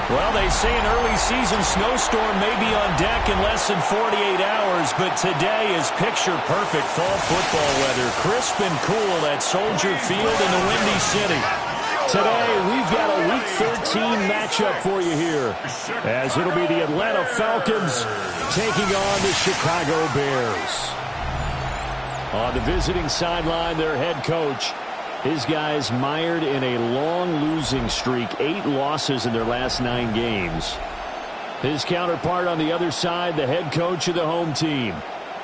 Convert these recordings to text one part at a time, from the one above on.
Well, they say an early season snowstorm may be on deck in less than 48 hours, but today is picture-perfect fall football weather. Crisp and cool at Soldier Field in the Windy City. Today, we've got a Week 13 matchup for you here, as it'll be the Atlanta Falcons taking on the Chicago Bears. On the visiting sideline, their head coach. His guys mired in a long losing streak, 8 losses in their last 9 games. His counterpart on the other side, the head coach of the home team.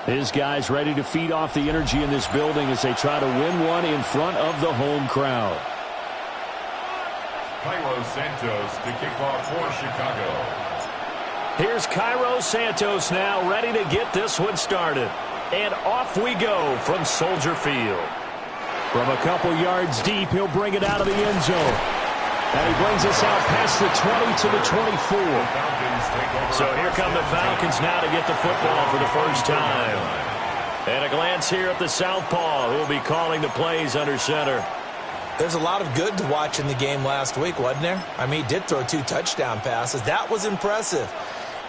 His guys ready to feed off the energy in this building as they try to win one in front of the home crowd. Cairo Santos to kick off for Chicago. Here's Cairo Santos now ready to get this one started. And off we go from Soldier Field. From a couple yards deep, he'll bring it out of the end zone. And he brings us out past the 20 to the 24. So here come the Falcons now to get the football for the first time. And a glance here at the southpaw, who will be calling the plays under center. There's a lot of good to watch in the game last week, wasn't there? I mean, he did throw 2 touchdown passes. That was impressive.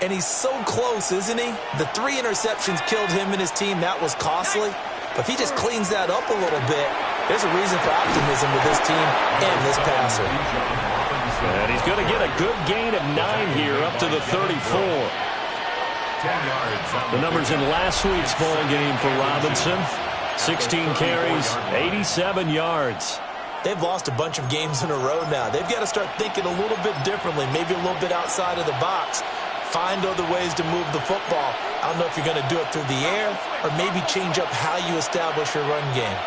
And he's so close, isn't he? The 3 interceptions killed him and his team. That was costly. But if he just cleans that up a little bit, there's a reason for optimism with this team and this passer. And he's going to get a good gain of 9 here, up to the 34. The numbers in last week's ball game for Robinson. 16 carries, 87 yards. They've lost a bunch of games in a row now. They've got to start thinking a little bit differently, maybe a little bit outside of the box. Find other ways to move the football. I don't know if you're going to do it through the air or maybe change up how you establish your run game.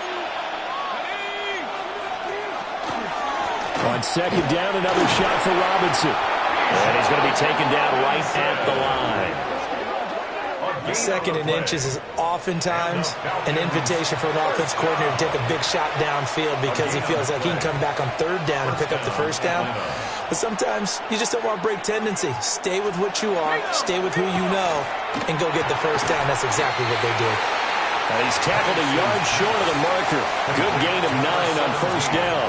On second down, another shot for Robinson. And he's going to be taken down right at the line. Second and inches is oftentimes an invitation for an offense coordinator to take a big shot downfield because he feels like he can come back on third down and pick up the first down. But sometimes you just don't want to break tendency. Stay with what you are, stay with who you know, and go get the first down. That's exactly what they did. And he's tackled a yard short of the marker. Good gain of 9 on first down.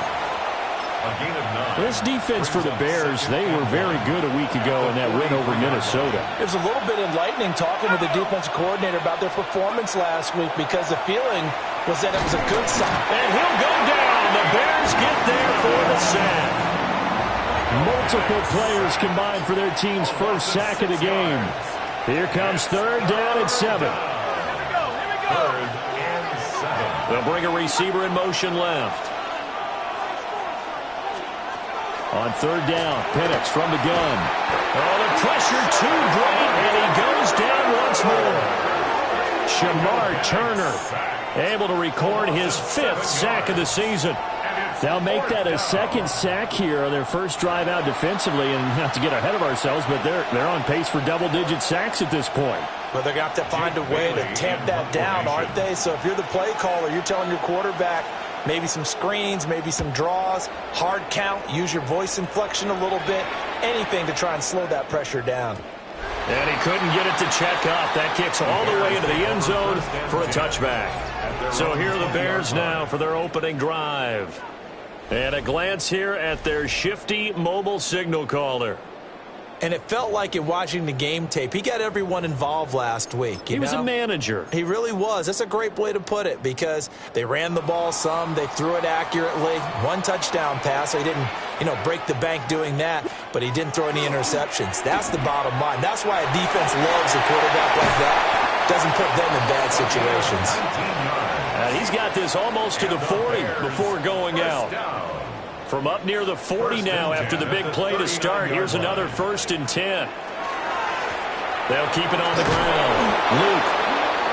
This defense for the Bears, they were very good a week ago in that win over Minnesota. It was a little bit enlightening talking with the defensive coordinator about their performance last week because the feeling was that it was a good sign. And he'll go down. The Bears get there for the sack. Multiple players combined for their team's first sack of the game. Here comes third down and 7. They'll bring a receiver in motion left. On third down, Penix from the gun. Oh, the pressure too great, and he goes down once more. Shamar Turner able to record his 5th sack of the season. They'll make that a second sack here on their first drive out defensively, and not to get ahead of ourselves, but they're on pace for double-digit sacks at this point. But they're going to have to find a way to tamp that down, aren't they? So if you're the play caller, you're telling your quarterback, maybe some screens, maybe some draws, hard count, use your voice inflection a little bit, anything to try and slow that pressure down. And he couldn't get it to check up. That kicks all the way into the end zone for a touchback. So here are the Bears now for their opening drive. And a glance here at their shifty mobile signal caller. And it felt like in watching the game tape, he got everyone involved last week. He was a manager. He really was. That's a great way to put it because they ran the ball some. They threw it accurately. 1 touchdown pass. So he didn't, break the bank doing that, but he didn't throw any interceptions. That's the bottom line. That's why a defense loves a quarterback like that. Doesn't put them in bad situations. He's got this almost to the 40 before going out. From up near the 40 now after the big play to start. Here's another 1st and 10. They'll keep it on the ground. Luke.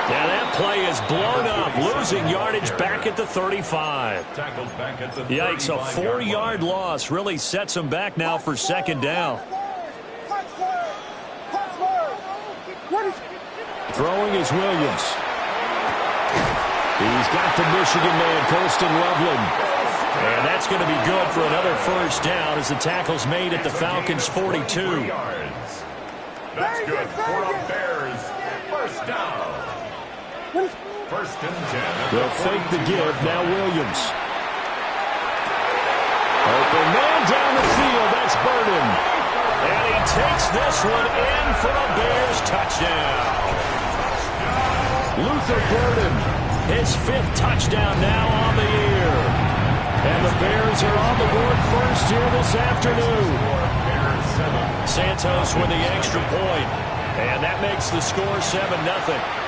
Now that play is blown up. Losing yardage back at the 35. Yikes, a 4-yard loss really sets him back now for second down. Throwing is Williams. He's got the Michigan man, Colston Loveland. And that's going to be good for another first down as the tackle's made at the Falcons' 42. That's good for a Bears first down. First and 10. They'll fake the give. Now Williams. Open man down the field. That's Burden. And he takes this one in for a Bears touchdown. Luther Burden, his 5th touchdown now on the year. And the Bears are on the board first here this afternoon. Santos with the extra point. And that makes the score 7-0.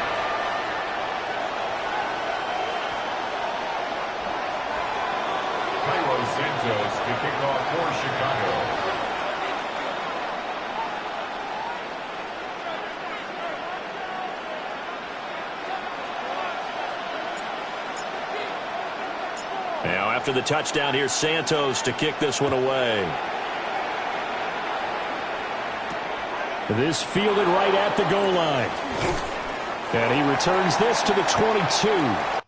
Santos to kick off for Chicago. Now after the touchdown, here's Santos to kick this one away. This fielded right at the goal line. And he returns this to the 22.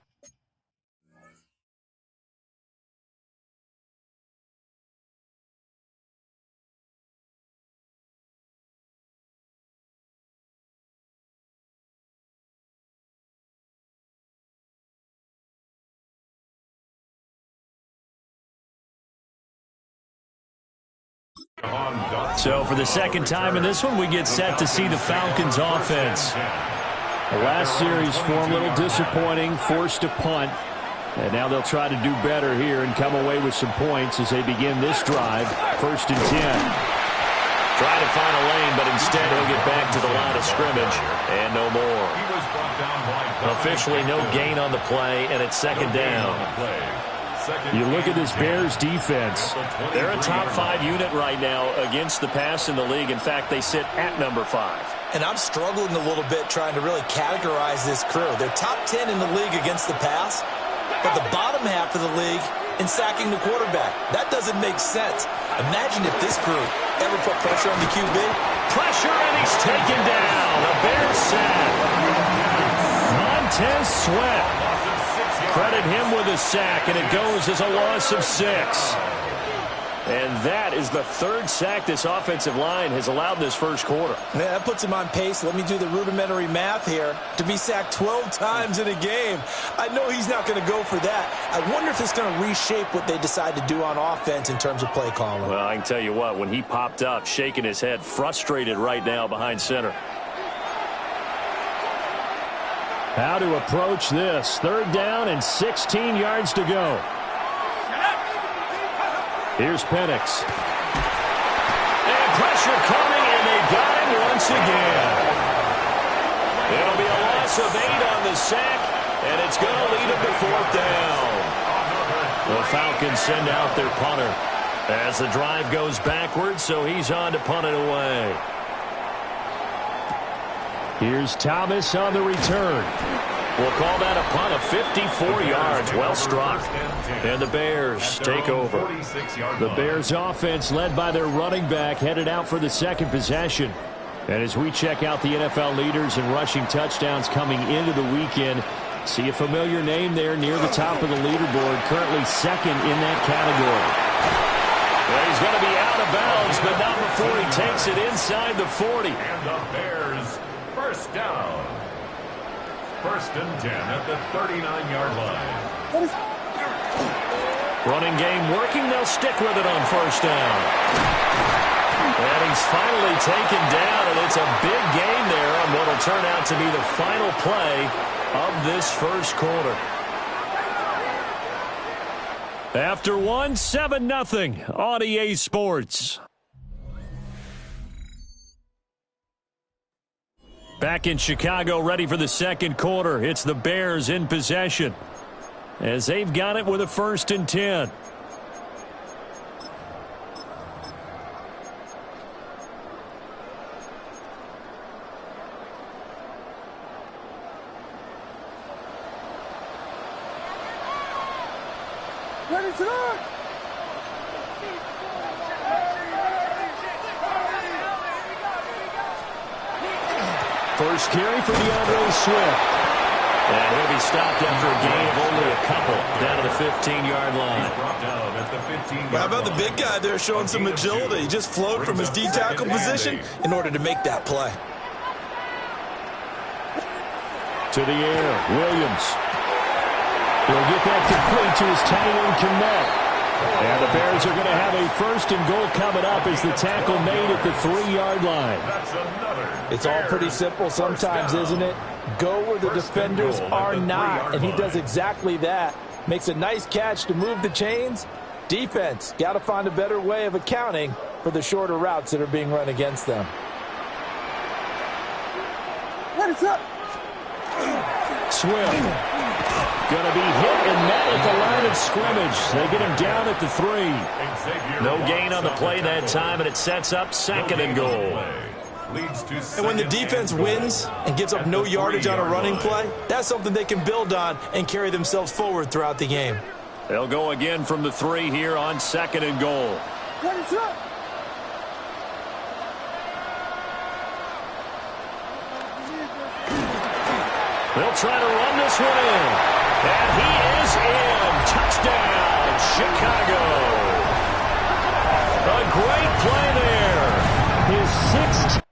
So for the second time in this one, we get set to see the Falcons offense. The last series for them, a little disappointing, forced a punt. And now they'll try to do better here and come away with some points as they begin this drive. First and 10. Try to find a lane, but instead he'll get back to the line of scrimmage. And no more. Officially no gain on the play, and it's second down. You look at this Bears defense. They're a top 5 unit right now against the pass in the league. In fact, they sit at number 5. And I'm struggling a little bit trying to really categorize this crew. They're top 10 in the league against the pass, but the bottom half of the league in sacking the quarterback. That doesn't make sense. Imagine if this crew ever put pressure on the QB. Pressure, and he's taken down. A Bears sack. Montez Sweat. Credit him with a sack, and it goes as a loss of 6. And that is the 3rd sack this offensive line has allowed this first quarter. Yeah, that puts him on pace. Let me do the rudimentary math here. To be sacked 12 times in a game. I know he's not going to go for that. I wonder if it's going to reshape what they decide to do on offense in terms of play calling. Well, I can tell you what, when he popped up, shaking his head, frustrated right now behind center. How to approach this. 3rd down and 16 yards to go. Here's Penix. And pressure coming, and they got him once again. It'll be a loss of 8 on the sack, and it's going to lead him to 4th down. The Falcons send out their punter as the drive goes backwards, so he's on to punt it away. Here's Thomas on the return. We'll call that a punt of 54 yards. Well struck. And the Bears take over. The Bears offense led by their running back headed out for the second possession. And as we check out the NFL leaders in rushing touchdowns coming into the weekend, see a familiar name there near the top of the leaderboard, currently 2nd in that category. Well, he's going to be out of bounds, but not before he takes it inside the 40. And the Bears first down. First and 10 at the 39-yard line. Running game working. They'll stick with it on first down. And he's finally taken down, and it's a big gain there on what will turn out to be the final play of this first quarter. After 7-0 on EA Sports. Back in Chicago, ready for the second quarter. It's the Bears in possession as they've got it with a 1st and 10. Ready to run! First carry for DeAndre Swift. And he'll be stopped after a gain of only a couple down to the 15-yard line. How about the big guy there showing some agility? He just floated from his D-tackle position in order to make that play. To the air, Williams. He'll get that complete to his tight end, Connect. And the Bears are going to have a first and goal coming up as the tackle made at the 3-yard line. It's all pretty simple sometimes, isn't it? Go where the defenders are not, and he does exactly that. Makes a nice catch to move the chains. Defense, got to find a better way of accounting for the shorter routes that are being run against them. What is up? Swift. Going to be hit and met at the line of scrimmage. They get him down at the 3. No gain on the play that time, and it sets up second and goal. And when the defense wins and gives up no yardage on a running play, that's something they can build on and carry themselves forward throughout the game. They'll go again from the 3 here on second and goal. What is up? They'll try to run this one in. And he is in. Touchdown, Chicago. A great play there. His 16th.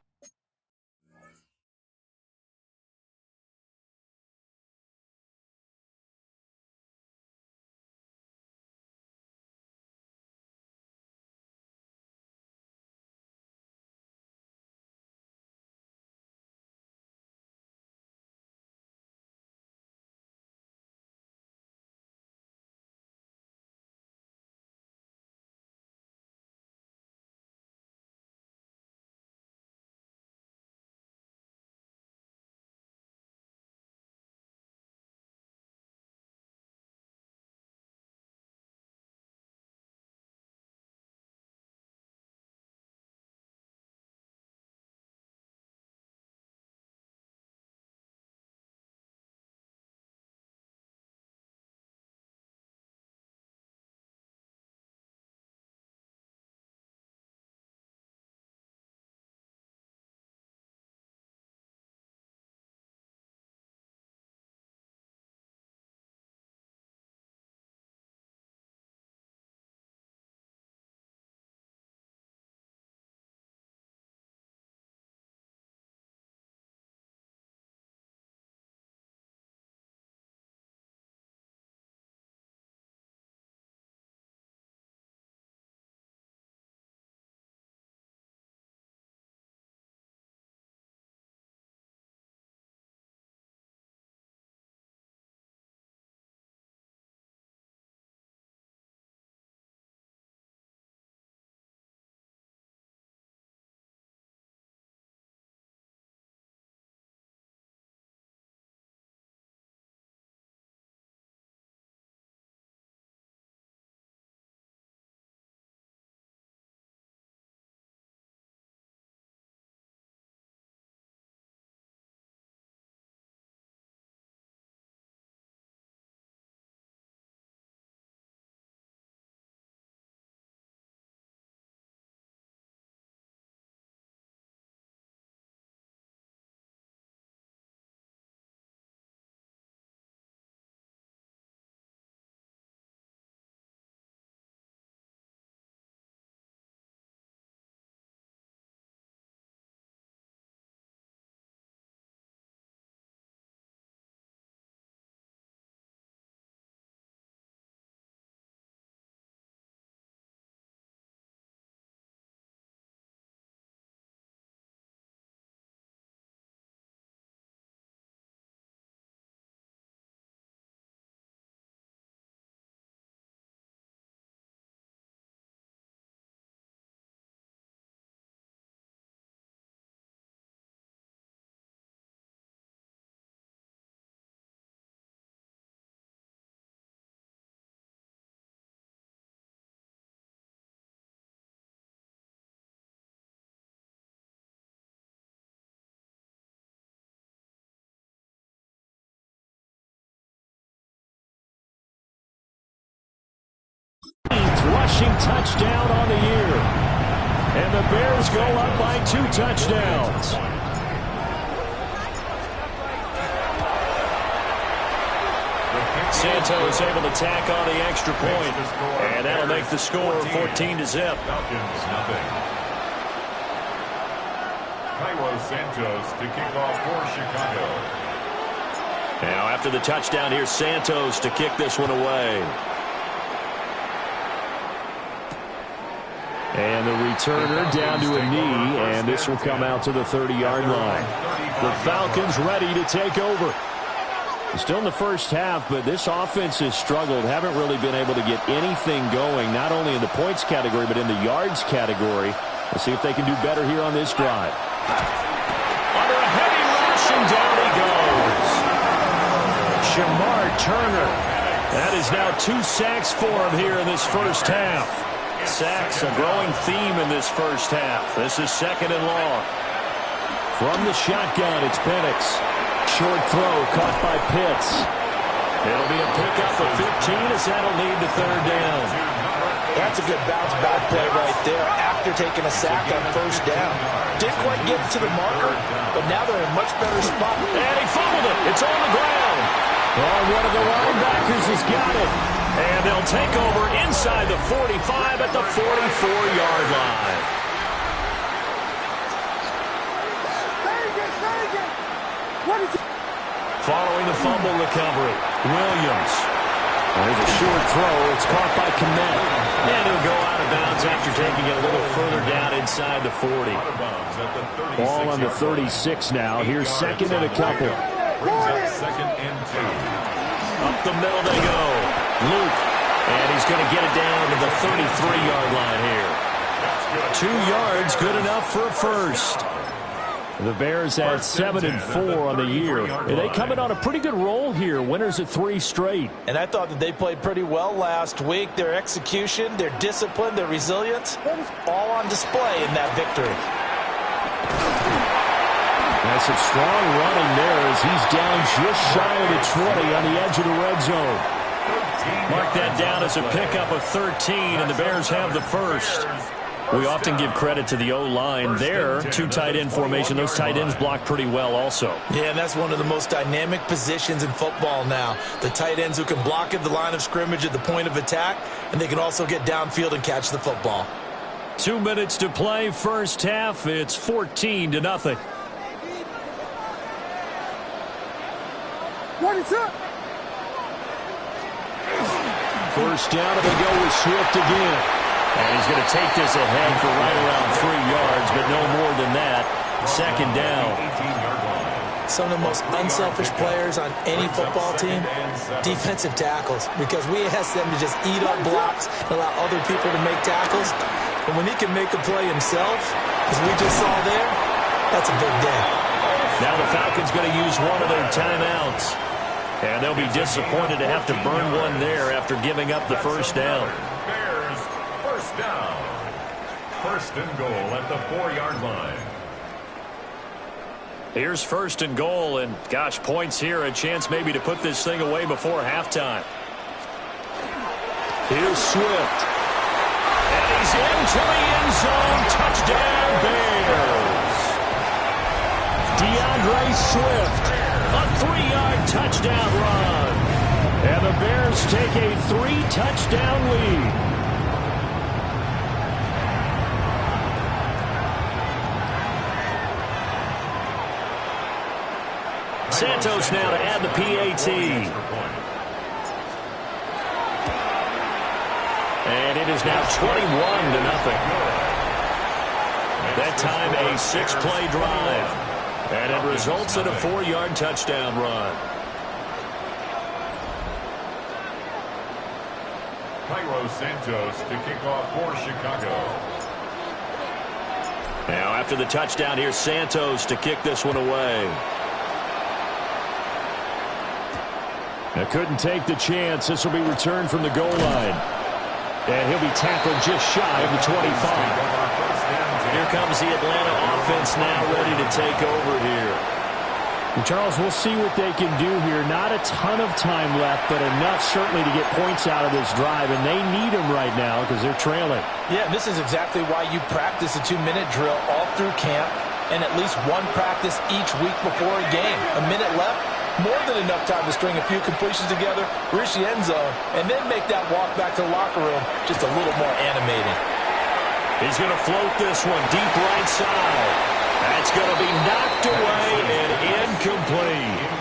Rushing touchdown on the year. And the Bears go up by 2 touchdowns. Santos able to tack on the extra point, and that'll make the score 14-0. Falcons, nothing. Cairo Santos to kick off for Chicago. Now after the touchdown, here's Santos to kick this one away. And the returner down to a knee, and this will come out to the 30-yard line. The Falcons ready to take over. Still in the first half, but this offense has struggled. Haven't really been able to get anything going, not only in the points category, but in the yards category. Let's see if they can do better here on this drive. Under a heavy rush, and down he goes. Shamar Turner. That is now 2 sacks for him here in this first half. Sacks, a growing theme in this first half. This is 2nd and long. From the shotgun, it's Penix. Short throw caught by Pitts. It'll be a pickup of 15 as that'll lead to 3rd down. That's a good bounce-back play right there after taking a sack on 1st down. Didn't quite get to the marker, but now they're in a much better spot. And he fumbled it. It's on the ground. Oh, one of the linebackers has got it. And they'll take over inside the 45 at the 44-yard line. Following the fumble recovery, Williams. There's a short throw. It's caught by Kmet. And he'll go out of bounds after taking it a little further down inside the 40. Ball on the 36 now. Here's 2nd and a couple. Brings up 2nd and 2. Up the middle they go. Luke. And he's going to get it down to the 33-yard line here. 2 yards, good enough for a first. The Bears at 7-4 on the year. And they come in on a pretty good roll here. Winners at 3 straight. And I thought that they played pretty well last week. Their execution, their discipline, their resilience, all on display in that victory. That's some strong running there as he's down just shy of the 20 on the edge of the red zone. Mark that down as a pickup of 13, and the Bears have the first. We often give credit to the O-line there. 2 tight end formation. Those tight ends block pretty well also. Yeah, and that's one of the most dynamic positions in football now. The tight ends who can block at the line of scrimmage at the point of attack, and they can also get downfield and catch the football. 2 minutes to play, first half. It's 14-0. What is up? First down, and they go with Swift again. And he's going to take this ahead for right around 3 yards, but no more than that. 2nd down. Some of the most unselfish players on any football team, defensive tackles, because we ask them to just eat up blocks and allow other people to make tackles. And when he can make a play himself, as we just saw there, that's a big day. Now the Falcons going to use one of their timeouts. And they'll be disappointed to have to burn one there after giving up the first down. Bears, first down. 1st and goal at the 4-yard line. Here's 1st and goal, and gosh, points here, a chance maybe to put this thing away before halftime. Here's Swift. And he's into the end zone. Touchdown, Bears. DeAndre Swift. A 3-yard touchdown run. And the Bears take a 3-touchdown lead. Santos now to add the PAT. And it is now 21-0. That time a 6-play drive. And it results in a 4-yard touchdown run. Cairo Santos to kick off for Chicago. Now after the touchdown, here's Santos to kick this one away. Now couldn't take the chance. This will be returned from the goal line. And he'll be tackled just shy of the 25. Here comes the Atlanta offense now ready to take over here. And Charles, we'll see what they can do here. Not a ton of time left, but enough certainly to get points out of this drive, and they need them right now because they're trailing. Yeah, this is exactly why you practice a 2-minute drill all through camp and at least one practice each week before a game. A minute left, more than enough time to string a few completions together, reach the end zone, and then make that walk back to the locker room just a little more animating. He's going to float this one deep right side. That's going to be knocked away and incomplete.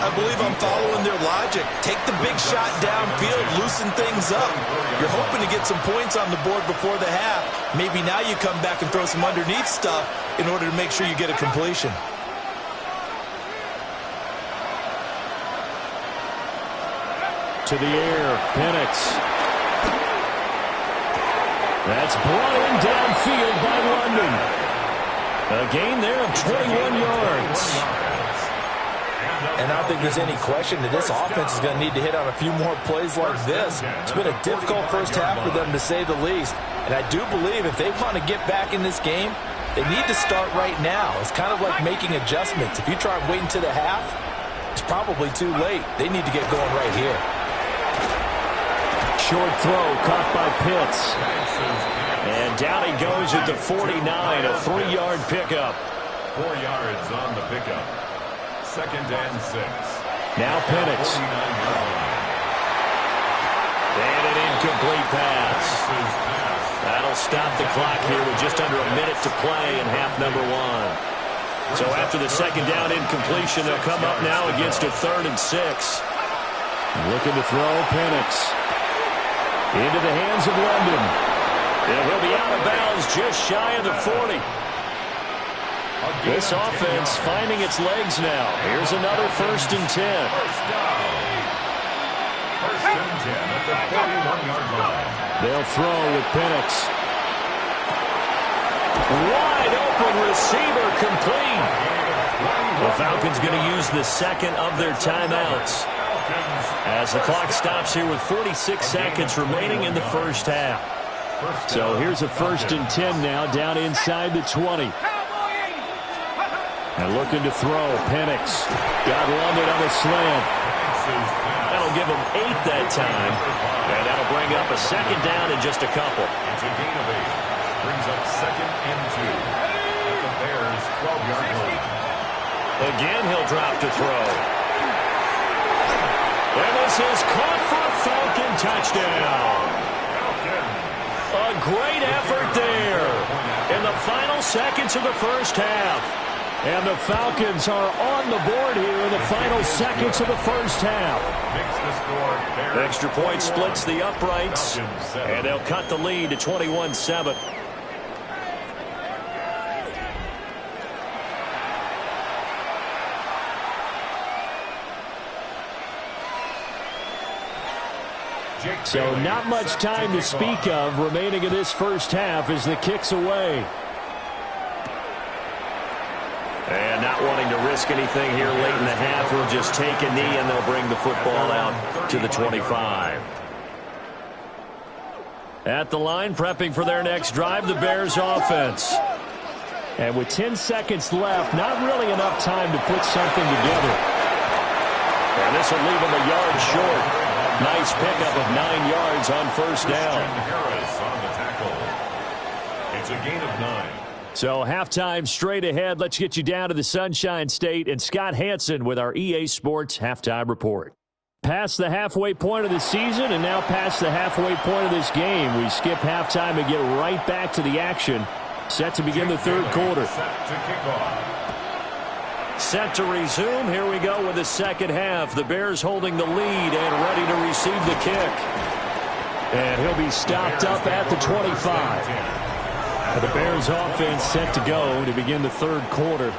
I believe I'm following their logic. Take the big shot downfield, loosen things up. You're hoping to get some points on the board before the half. Maybe now you come back and throw some underneath stuff in order to make sure you get a completion. To the air, Penix. That's brought in downfield by London. A gain there of 21 yards. And I don't think there's any question that this offense is going to need to hit on a few more plays like this. It's been a difficult first half for them, to say the least. And I do believe if they want to get back in this game, they need to start right now. It's kind of like making adjustments. If you try waiting to the half, it's probably too late. They need to get going right here. Short throw caught by Pitts. And down he goes at the 49, a 3-yard pickup. 4 yards on the pickup. 2nd and 6. Now Penix. And an incomplete pass. That'll stop the clock here with just under a minute to play in half number 1. So after the 2nd down incompletion, they'll come up now against a 3rd and 6. Looking to throw, Penix. Into the hands of London. And he'll be out of bounds just shy of the 40. This offense finding its legs now. Here's another 1st and 10. First and 10 at the 41-yard line. They'll throw with Penix. Wide open receiver complete. The Falcons going to use the 2nd of their timeouts as the clock stops here with 46 seconds remaining in the first half. So here's a 1st and 10 now down inside the 20. And looking to throw, Penix. Got London on a slant. That'll give them 8 that time. And that'll bring up a 2nd down in just a couple. It's a gain of 8. Brings up 2nd and 2. At the Bears' 12-yard line. Again, he'll drop to throw. And this is caught for a Falcon touchdown. A great effort there in the final seconds of the first half. And the Falcons are on the board here in the final seconds of the first half. Extra point splits the uprights, and they'll cut the lead to 21-7. So not much time to speak of remaining in this first half as the kick's away. And not wanting to risk anything here late in the half, we'll just take a knee and they'll bring the football out to the 25. At the line, prepping for their next drive, the Bears offense. And with 10 seconds left, not really enough time to put something together. And this will leave them a yard short. Nice pickup of 9 yards on first down. Harris on the tackle. It's a gain of 9. So halftime straight ahead. Let's get you down to the Sunshine State and Scott Hansen with our EA Sports Halftime Report. Past the halfway point of the season and now past the halfway point of this game. We skip halftime and get right back to the action. Set to begin the third quarter. Set to kick off. Set to resume. Here we go with the second half. The Bears holding the lead and ready to receive the kick. And he'll be stopped up at the 25. The Bears offense set to go to begin the third quarter.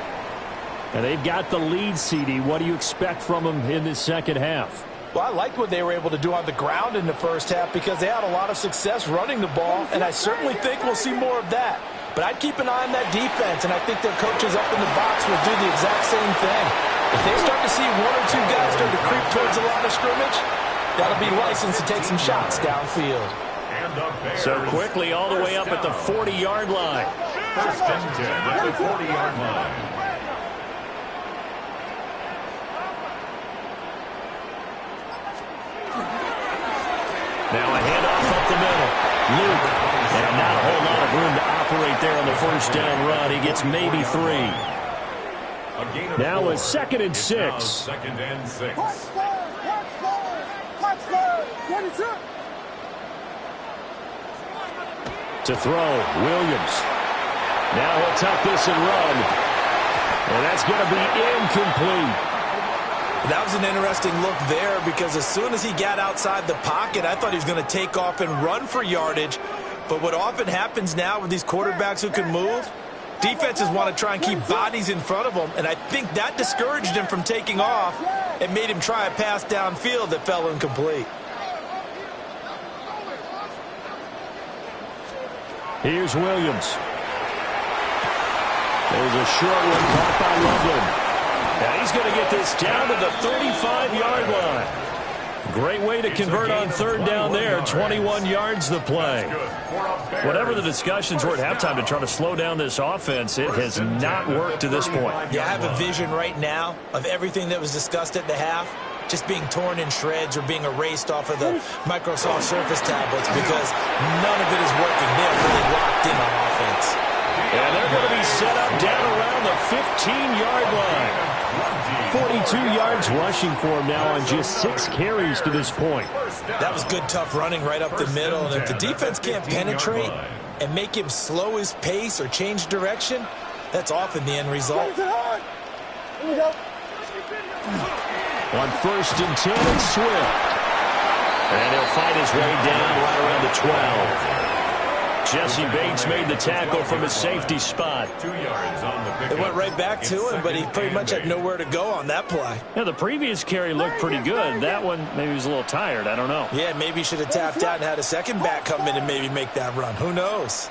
And they've got the lead, CD. What do you expect from them in this second half? Well, I liked what they were able to do on the ground in the first half because they had a lot of success running the ball, and I certainly think we'll see more of that. But I'd keep an eye on that defense, and I think their coaches up in the box will do the exact same thing. If they start to see 1 or 2 guys start to creep towards the line of scrimmage, that'll be licensed to take some shots downfield. So quickly all the way up at the 40-yard line. First and 10 at the 40-yard line. Now a handoff up the middle. Luke. And not a whole lot of room to operate there on the first down run. He gets maybe 3. Now a 2nd and 6. Now 2nd and 6. To throw, Williams. Now he'll tuck this and run. And that's going to be incomplete. That was an interesting look there because as soon as he got outside the pocket, I thought he was going to take off and run for yardage. But what often happens now with these quarterbacks who can move, defenses want to try and keep bodies in front of them, and I think that discouraged him from taking off and made him try a pass downfield that fell incomplete. Here's Williams. There's a short one caught by Loveland. Now he's going to get this down to the 35-yard line. Great way to convert on 3rd down there. 21 yards the play. Whatever the discussions were at halftime to try to slow down this offense, it has not worked to this point. Yeah, I have a vision right now of everything that was discussed at the half just being torn in shreds or being erased off of the Microsoft Surface tablets because none of it is working. They're really locked in on offense. And they're going to be set up down around the 15-yard line. 42 yards rushing for him now on just 6 carries to this point. That was good, tough running right up the middle. And if the defense can't penetrate and make him slow his pace or change direction, that's often the end result. On 1st and 10, it's Swift. And he'll fight his way down right around the 12. Jesse Bates made the tackle from his safety spot. 2 yards on the pickup. It went right back to him, but he pretty much had nowhere to go on that play. Yeah, the previous carry looked pretty good. That one, maybe he was a little tired. I don't know. Yeah, maybe he should have tapped out and had a second back come in and maybe make that run. Who knows?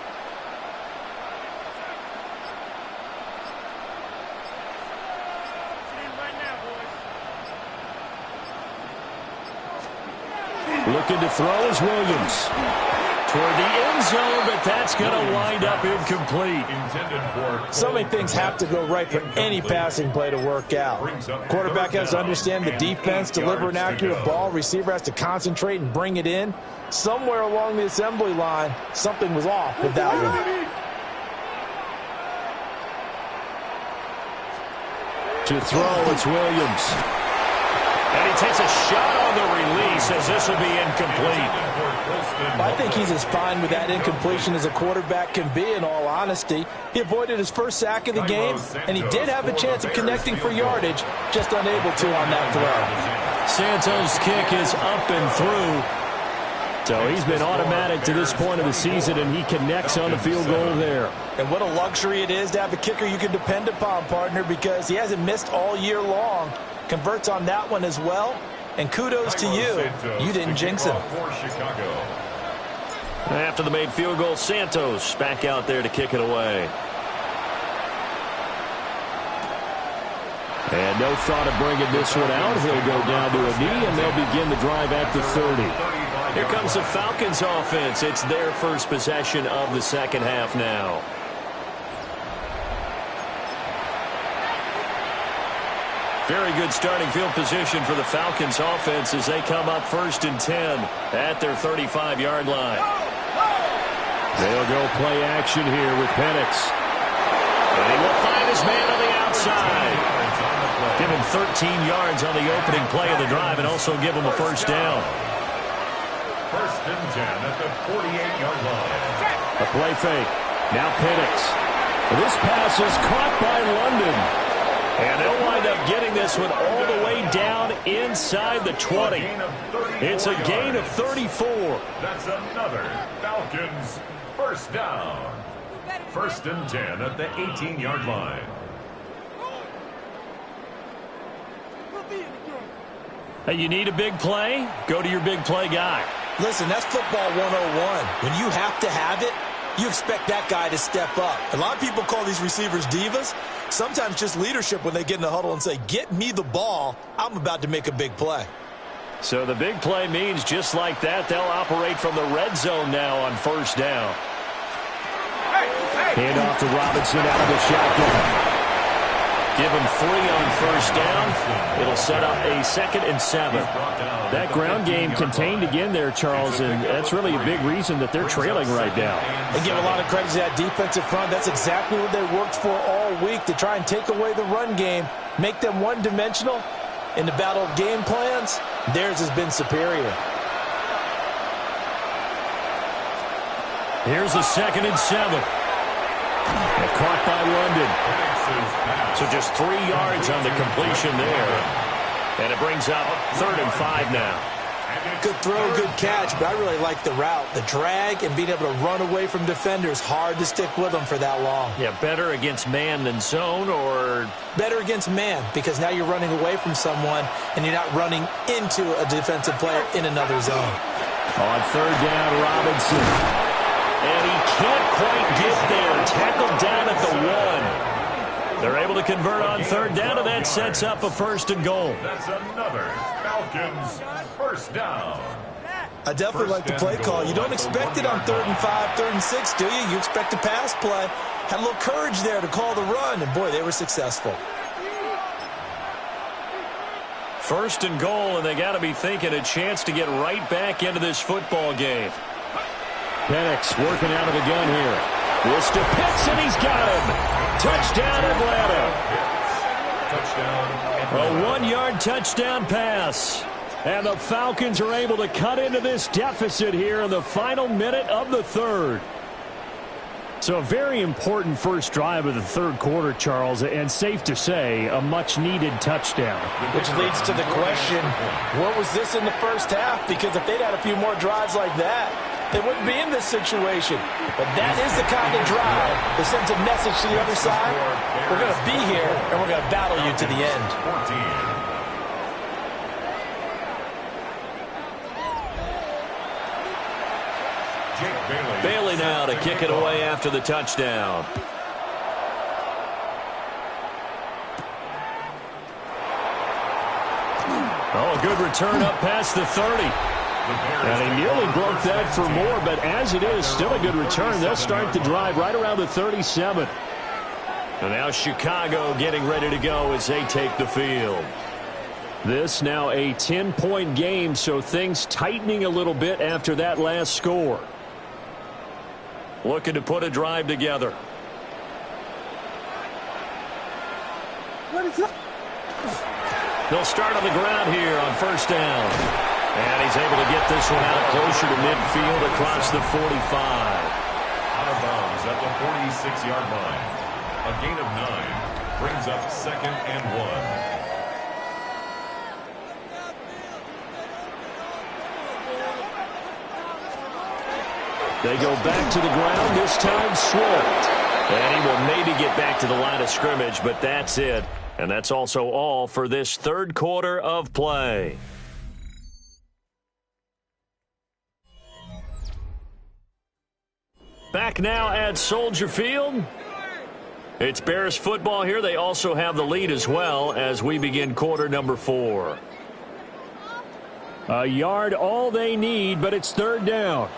Looking to throw is Williams. Toward the end zone, but that's going to wind up incomplete. So many things have to go right for any passing play to work out. Quarterback has to understand the defense, deliver an accurate ball. Receiver has to concentrate and bring it in. Somewhere along the assembly line, something was off with that one. To throw, it's Williams. And he takes a shot on the release as this will be incomplete. I think he's as fine with that incompletion as a quarterback can be, in all honesty. He avoided his first sack of the game, and he did have a chance of connecting for yardage, just unable to on that throw. Santos' kick is up and through. So he's been automatic to this point of the season, and he connects on the field goal there. And what a luxury it is to have a kicker you can depend upon, partner, because he hasn't missed all year long. Converts on that one as well. And kudos to you. You didn't jinx him. After the made field goal, Santos back out there to kick it away. And no thought of bringing this one out. He'll go down to a knee, and they'll begin the drive at the 30. Here comes the Falcons offense. It's their first possession of the second half now. Very good starting field position for the Falcons offense as they come up 1st and 10 at their 35-yard line. They'll go play action here with Penix. And he will find his man on the outside. Give him 13 yards on the opening play of the drive and also give him a first down. 1st and 10 at the 48-yard line. A play fake. Now Penix. This pass is caught by London. And they'll wind up getting this one all the way down inside the 20. It's a gain of 34. That's another Falcons first down. 1st and 10 at the 18-yard line. Hey, you need a big play? Go to your big play guy. Listen, that's football 101. When you have to have it, you expect that guy to step up. A lot of people call these receivers divas. Sometimes just leadership when they get in the huddle and say, get me the ball. I'm about to make a big play. So the big play means just like that, they'll operate from the red zone now on 1st down. Hand off to Robinson out of the shotgun. Give him 3 on first down. It'll set up a 2nd and 7. That ground game contained again there, Charles, and that's really a big reason that they're trailing right now. And give a lot of credit to that defensive front. That's exactly what they worked for all week, to try and take away the run game, make them one-dimensional. In the battle of game plans, theirs has been superior. Here's a 2nd and 7. And caught by London. So just 3 yards on the completion there. And it brings up 3rd and 5 now. Good throw, good catch, but I really like the route. The drag and being able to run away from defenders, hard to stick with them for that long. Yeah, better against man than zone, or? Better against man, because now you're running away from someone and you're not running into a defensive player in another zone. On 3rd down, Robinson. And he can't quite get there. Tackled down at the 1. They're able to convert on 3rd down, and that sets up a 1st and goal. That's another Falcons 1st down. I definitely like the play call. You don't expect it on 3rd and 5, 3rd and 6, do you? You expect a pass play. Had a little courage there to call the run, and boy, they were successful. 1st and goal, and they got to be thinking a chance to get right back into this football game. Penix working out of the gun here. This to Pitts, and he's got him. Touchdown, Atlanta. A 1-yard touchdown pass. And the Falcons are able to cut into this deficit here in the final minute of the 3rd. So a very important first drive of the 3rd quarter, Charles, and safe to say, a much-needed touchdown. Which leads to the question, what was this in the first half? Because if they'd had a few more drives like that, they wouldn't be in this situation. But that is the kind of drive that sends a message to the other side. We're going to be here, and we're going to battle you to the end. Bailey now to kick it away after the touchdown. Oh, a good return up past the 30. And he nearly broke that for more, but as it is, still a good return. They'll start the drive right around the 37. And now Chicago getting ready to go as they take the field. This now a 10-point game, so things tightening a little bit after that last score. Looking to put a drive together. They'll start on the ground here on 1st down. And he's able to get this one out closer to midfield across the 45. Out of bounds at the 46-yard line. A gain of 9 brings up 2nd and 1. They go back to the ground, this time Swift. And he will maybe get back to the line of scrimmage, but that's it. And that's also all for this 3rd quarter of play. Back now at Soldier Field. It's Bears football here. They also have the lead as well as we begin quarter number 4. A yard all they need, but it's 3rd down.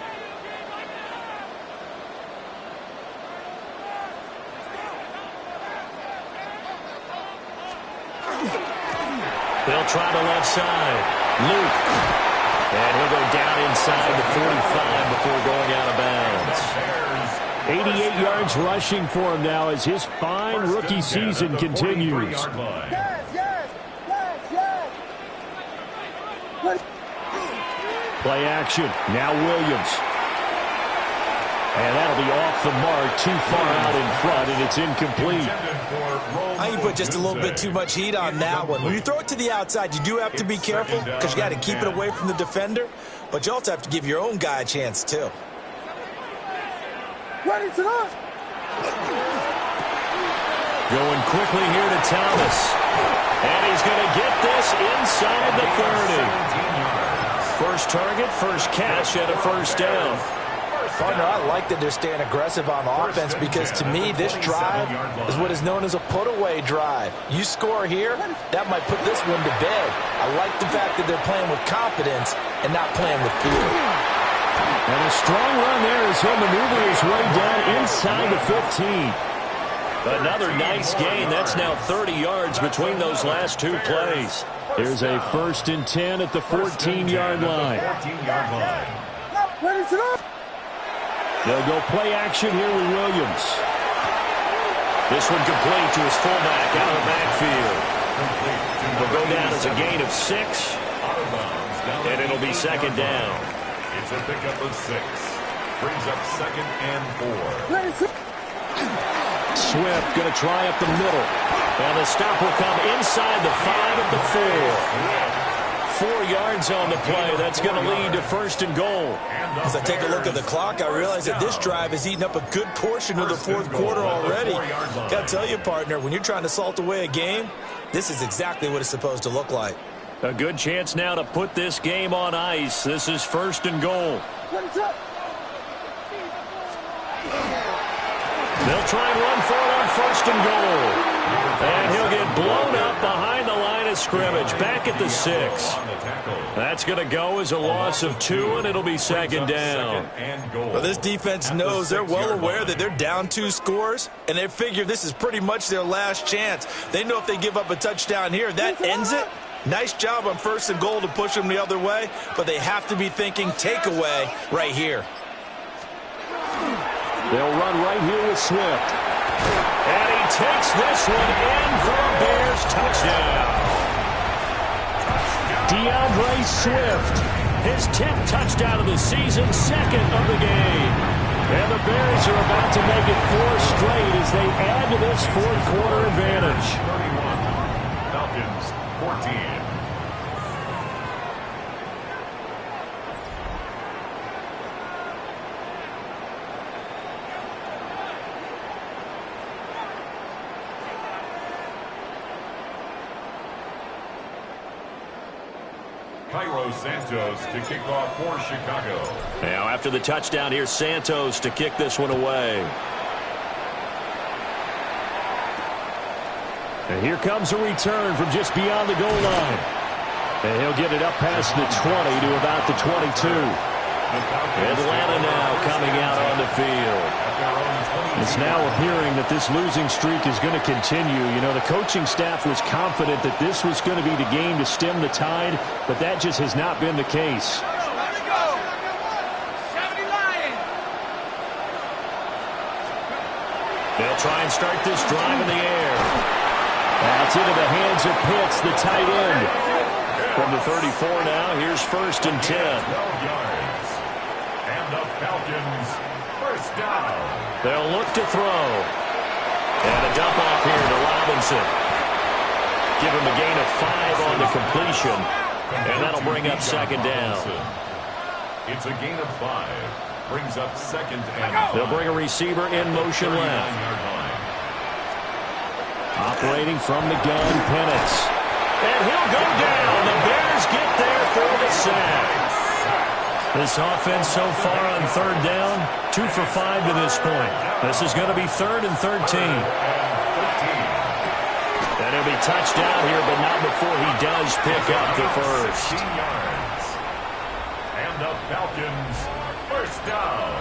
They'll try the left side. Luke. And he'll go down inside the 45 before going out of bounds. 88 yards rushing for him now as his fine rookie season continues. Play action. Now Williams. And that'll be off the mark, too far out in front, and it's incomplete. I think you put just a little bit too much heat on that one. When you throw it to the outside, you do have to be careful because you got to keep it away from the defender, but you also have to give your own guy a chance, too. Ready to go. Going quickly here to Thomas. And he's going to get this inside the 30. First target, first catch, and a 1st down. Partner, I like that they're staying aggressive on offense because, to me, this drive is what is known as a put-away drive. You score here, that might put this one to bed. I like the fact that they're playing with confidence and not playing with fear. And a strong run there as he'll maneuver his way down inside the 15. Another nice gain. That's now 30 yards between those last two plays. Here's a 1st and 10 at the 14-yard line. They'll go play action here with Williams. This one complete to his fullback out of the backfield. Will go down as a gain of 6, and it'll be 2nd down. It's a pickup of 6. Brings up 2nd and 4. Swift going to try up the middle. And the stop will come inside the 5 at the 4. 4 yards on the play. That's going to lead to 1st and goal. As I take a look at the clock, I realize that this drive has eaten up a good portion of the 4th quarter already. Got to tell you, partner, when you're trying to salt away a game, this is exactly what it's supposed to look like. A good chance now to put this game on ice. This is 1st and goal. They'll try and run for it on 1st and goal. And he'll get blown up behind the line of scrimmage. Back at the 6. That's going to go as a loss of 2, and it'll be 2nd down. Well, this defense knows they're well aware that they're down 2 scores, and they figure this is pretty much their last chance. They know if they give up a touchdown here, that ends it. Nice job on 1st and goal to push them the other way, but they have to be thinking takeaway right here. They'll run right here with Swift. And he takes this one in for a Bears touchdown. DeAndre Swift. His 10th touchdown of the season, 2nd of the game. And the Bears are about to make it 4 straight as they add to this 4th quarter advantage. 31. Falcons 14. Santos to kick off for Chicago. Now after the touchdown, here's Santos to kick this one away. And here comes a return from just beyond the goal line. And he'll get it up past the 20 to about the 22. Atlanta now coming out on the field. It's now appearing that this losing streak is going to continue. You know, the coaching staff was confident that this was going to be the game to stem the tide, but that just has not been the case. They'll try and start this drive in the air. That's into the hands of Pitts, the tight end. From the 34 now, here's 1st and 10. 12 yards. And the Falcons, 1st down. They'll look to throw. And a dump off here to Robinson. Give him a gain of 5 on the completion. And that'll bring up 2nd down. It's a gain of 5. Brings up 2nd and 5. They'll bring a receiver in motion left. Operating from the gun, Penix. And he'll go down. The Bears get there for the sack. This offense so far on 3rd down, 2 for 5 to this point. This is going to be 3rd and 13. And he'll be touched down here, but not before he does pick up the 1st. And the Falcons, 1st down.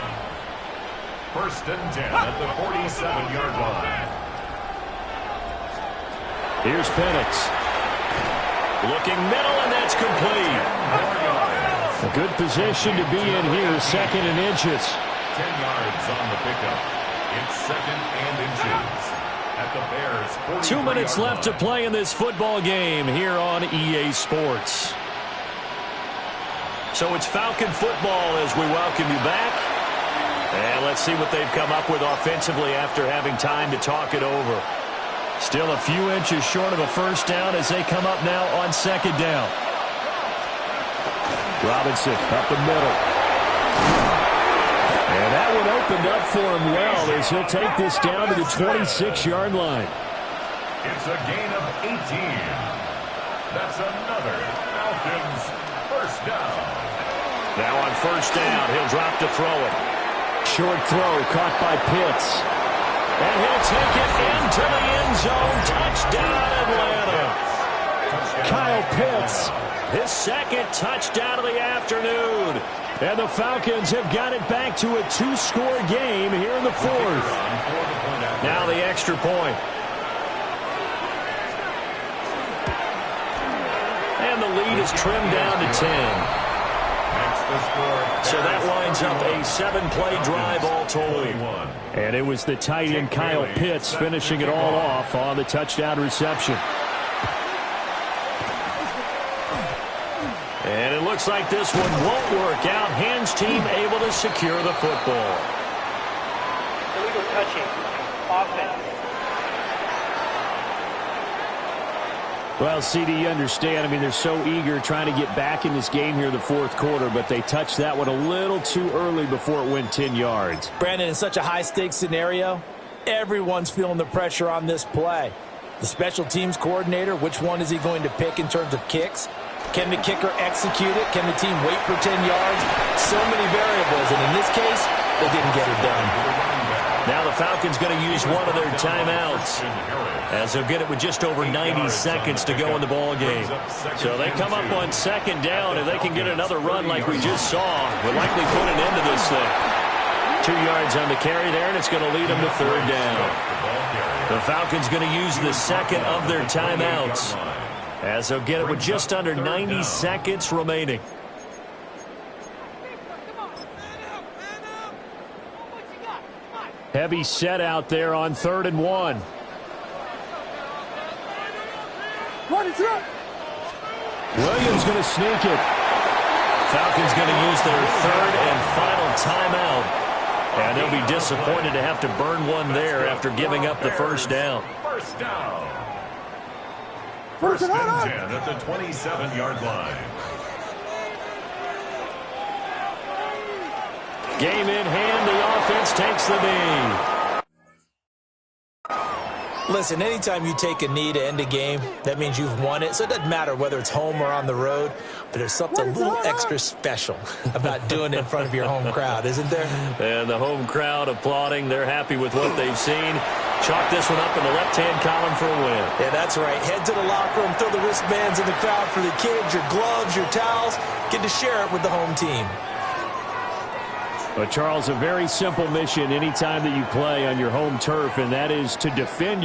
1st and 10 at the 47-yard line. Here's Penix. Looking middle, and that's complete. A good position to be in here, 2nd and inches. 10 yards on the pickup. It's 2nd and inches at the Bears. 2 minutes left to play in this football game here on EA Sports. So it's Falcon football as we welcome you back. And let's see what they've come up with offensively after having time to talk it over. Still a few inches short of a 1st down as they come up now on 2nd down. Robinson up the middle. And that one opened up for him well as he'll take this down to the 26-yard line. It's a gain of 18. That's another Falcons 1st down. Now on 1st down, he'll drop to throw it. Short throw caught by Pitts. And he'll take it into the end zone. Touchdown, Atlanta. Kyle Pitts. His 2nd touchdown of the afternoon. And the Falcons have got it back to a 2-score game here in the fourth. Now the extra point. And the lead is trimmed down to 10. So that lines up a 7-play drive all told. And it was the tight end Kyle Pitts finishing it all off on the touchdown reception. And it looks like this one won't work out. Hands team able to secure the football. Illegal touching. Offense. Well, CD, you understand. I mean, they're so eager trying to get back in this game here in the fourth quarter, but they touched that one a little too early before it went 10 yards. Brandon, in such a high-stakes scenario, everyone's feeling the pressure on this play. The special teams coordinator, which one is he going to pick in terms of kicks? Can the kicker execute it? Can the team wait for 10 yards? So many variables, and in this case, they didn't get it done. Now the Falcons going to use one of their timeouts, as they'll get it with just over 90 seconds to go in the ball game. So they come up on second down, and they can get another run like we just saw. Will likely put an end to this thing. 2 yards on the carry there, and it's going to lead them to third down. The Falcons going to use the second of their timeouts, as they'll get it with just under 90 seconds remaining. Heavy set out there on 3rd and 1. Williams going to sneak it. Falcons going to use their 3rd and final timeout. And they'll be disappointed to have to burn one there after giving up the first down. First down. First and 10 at the 27-yard line. Game in hand, the offense takes the knee. Listen, anytime you take a knee to end a game, that means you've won it. So it doesn't matter whether it's home or on the road, but there's something a little extra special about doing it in front of your home crowd, isn't there? And the home crowd applauding. They're happy with what they've seen. Chalk this one up in the left-hand column for a win. Yeah, that's right. Head to the locker room, throw the wristbands in the crowd for the kids, your gloves, your towels. Get to share it with the home team. But, Charles, a very simple mission anytime that you play on your home turf, and that is to defend